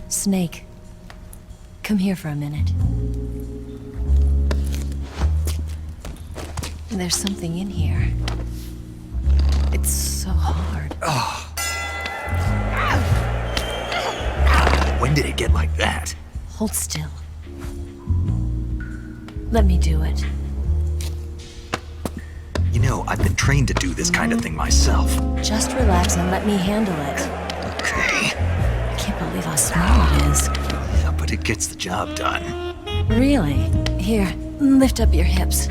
Snake, come here for a minute. There's something in here. It's so hard. Oh. When did it get like that? Hold still. Let me do it. You know, I've been trained to do this kind of thing myself. Just relax and let me handle it. Okay. I can't believe how small it is. Yeah, but it gets the job done. Really? Here, lift up your hips.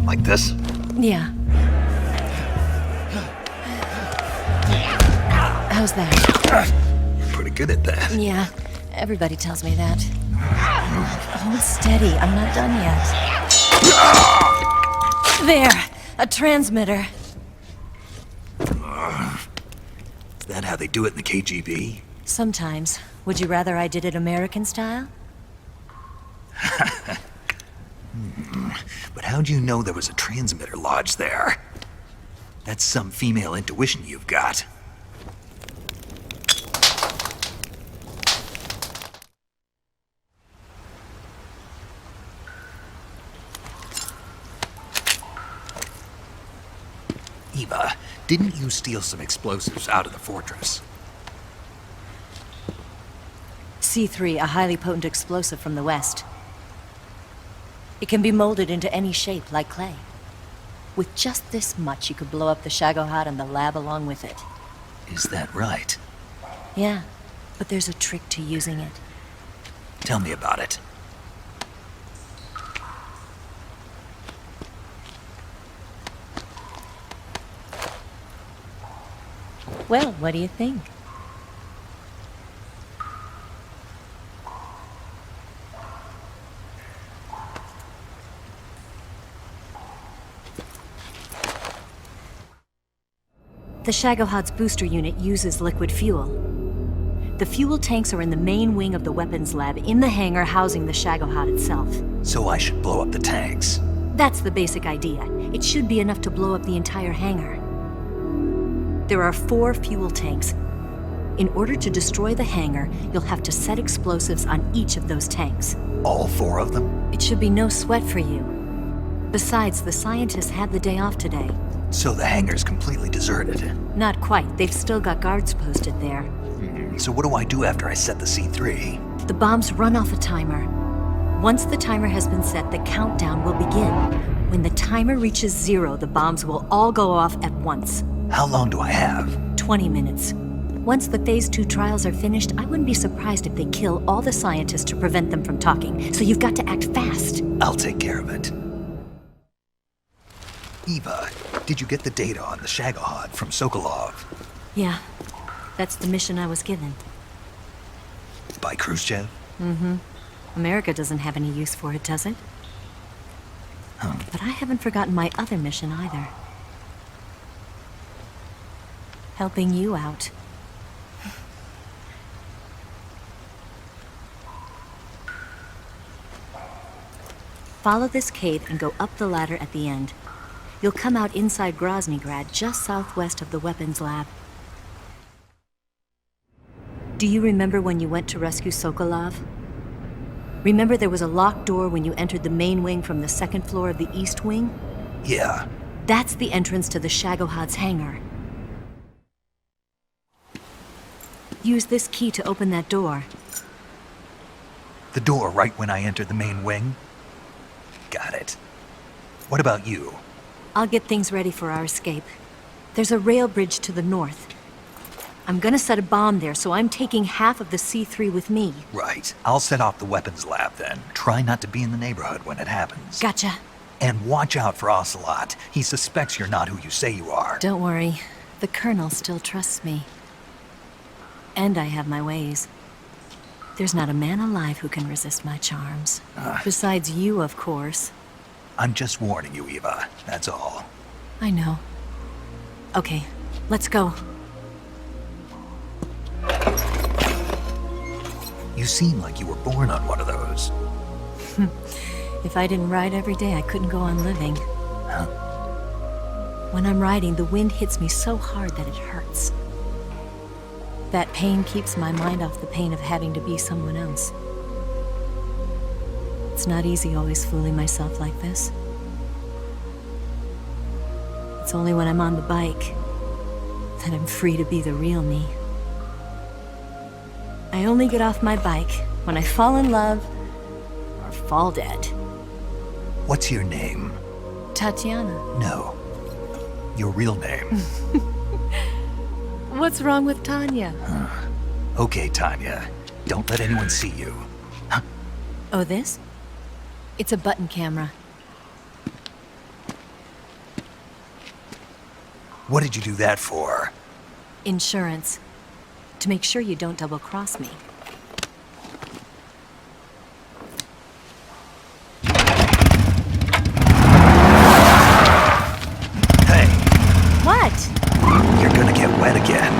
Like this? Yeah. How's that? You're pretty good at that. Yeah, everybody tells me that. Hold steady, I'm not done yet. There, a transmitter. Is that how they do it in the KGB? Sometimes. Would you rather I did it American style? But how'd you know there was a transmitter lodged there? That's some female intuition you've got. Eva, didn't you steal some explosives out of the fortress? C3, a highly potent explosive from the west. It can be molded into any shape, like clay. With just this much, you could blow up the Shagohod and the lab along with it. Is that right? Yeah, but there's a trick to using it. Tell me about it. Well, what do you think? The Shagohod's booster unit uses liquid fuel. The fuel tanks are in the main wing of the weapons lab in the hangar housing the Shagohod itself. So I should blow up the tanks. That's the basic idea. It should be enough to blow up the entire hangar. There are 4 fuel tanks. In order to destroy the hangar, you'll have to set explosives on each of those tanks. All 4 of them? It should be no sweat for you. Besides, the scientists had the day off today. So the hangar's completely deserted. Not quite. They've still got guards posted there. So what do I do after I set the C3? The bombs run off a timer. Once the timer has been set, the countdown will begin. When the timer reaches 0, the bombs will all go off at once. How long do I have? 20 minutes. Once the Phase 2 trials are finished, I wouldn't be surprised if they kill all the scientists to prevent them from talking. So you've got to act fast. I'll take care of it. Eva, did you get the data on the Shagohod from Sokolov? Yeah, that's the mission I was given. By Khrushchev? Mm-hmm. America doesn't have any use for it, does it? But I haven't forgotten my other mission either. Helping you out. Follow this cave and go up the ladder at the end. You'll come out inside Groznygrad, just southwest of the weapons lab. Do you remember when you went to rescue Sokolov? Remember there was a locked door when you entered the main wing from the 2nd floor of the east wing? Yeah. That's the entrance to the Shagohod's hangar. Use this key to open that door. The door right when I entered the main wing? Got it. What about you? I'll get things ready for our escape. There's a rail bridge to the north. I'm gonna set a bomb there, so I'm taking half of the C3 with me. Right. I'll set off the weapons lab then. Try not to be in the neighborhood when it happens. Gotcha. And watch out for Ocelot. He suspects you're not who you say you are. Don't worry. The Colonel still trusts me. And I have my ways. There's not a man alive who can resist my charms. Besides you, of course. I'm just warning you, Eva. That's all. I know. Okay, let's go. You seem like you were born on one of those. If I didn't ride every day, I couldn't go on living. Huh? When I'm riding, the wind hits me so hard that it hurts. That pain keeps my mind off the pain of having to be someone else. It's not easy always fooling myself like this. It's only when I'm on the bike that I'm free to be the real me. I only get off my bike when I fall in love or fall dead. What's your name? Tatiana. No. Your real name. What's wrong with Tanya? Okay, Tanya. Don't let anyone see you. Oh, this? It's a button camera. What did you do that for? Insurance. To make sure you don't double-cross me. Hey, What? you're gonna get wet again.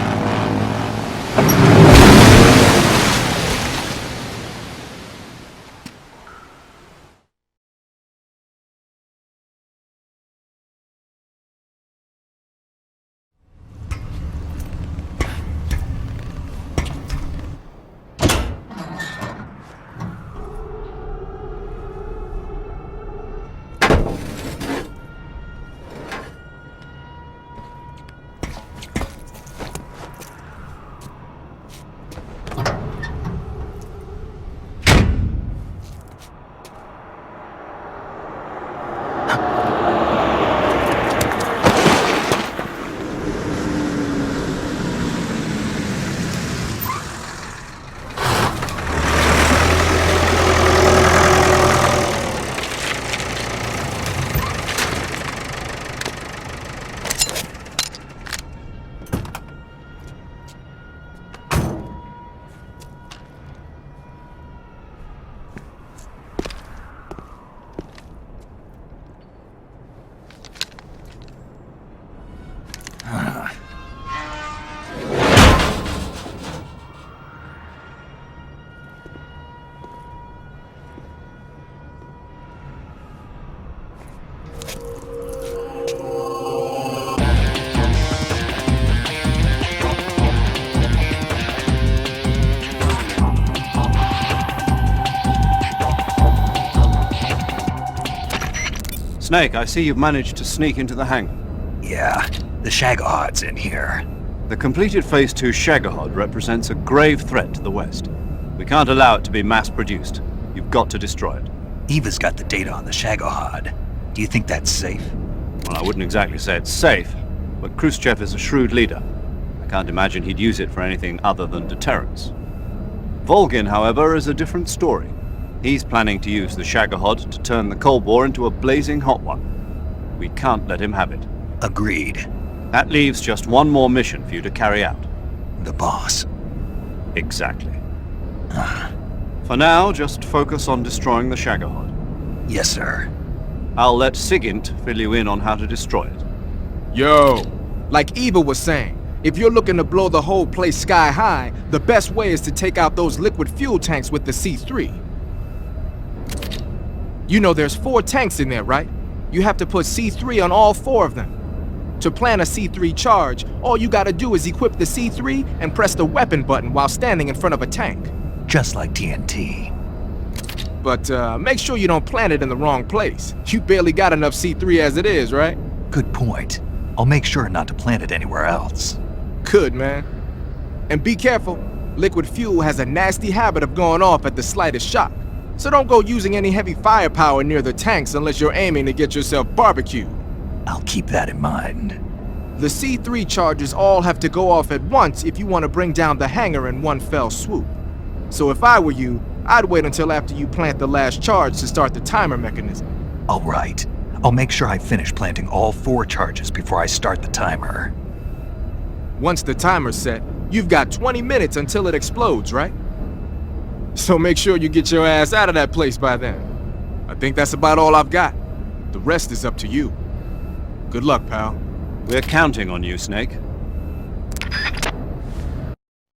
Snake, I see you've managed to sneak into the hangar. Yeah, the Shagahod's in here. The completed Phase 2 Shagahod represents a grave threat to the West. We can't allow it to be mass-produced. You've got to destroy it. Eva's got the data on the Shagahod. Do you think that's safe? Well, I wouldn't exactly say it's safe, but Khrushchev is a shrewd leader. I can't imagine he'd use it for anything other than deterrence. Volgin, however, is a different story. He's planning to use the Shagahod to turn the Cold War into a blazing hot one. We can't let him have it. Agreed. That leaves just one more mission for you to carry out. The boss. Exactly. For now, just focus on destroying the Shagahod. Yes, sir. I'll let Sigint fill you in on how to destroy it. Yo, like Eva was saying, if you're looking to blow the whole place sky high, the best way is to take out those liquid fuel tanks with the C3. You know there's 4 tanks in there, right? You have to put C3 on all 4 of them. To plan a C3 charge, all you gotta do is equip the C3 and press the weapon button while standing in front of a tank. Just like TNT. But make sure you don't plant it in the wrong place. You barely got enough C3 as it is, right? Good point. I'll make sure not to plant it anywhere else. Good, man. And be careful. Liquid fuel has a nasty habit of going off at the slightest shock. So don't go using any heavy firepower near the tanks unless you're aiming to get yourself barbecued. I'll keep that in mind. The C3 charges all have to go off at once if you want to bring down the hangar in one fell swoop. So if I were you, I'd wait until after you plant the last charge to start the timer mechanism. All right. I'll make sure I finish planting all 4 charges before I start the timer. Once the timer's set, you've got 20 minutes until it explodes, right? So make sure you get your ass out of that place by then. I think that's about all I've got. The rest is up to you. Good luck, pal. We're counting on you, Snake.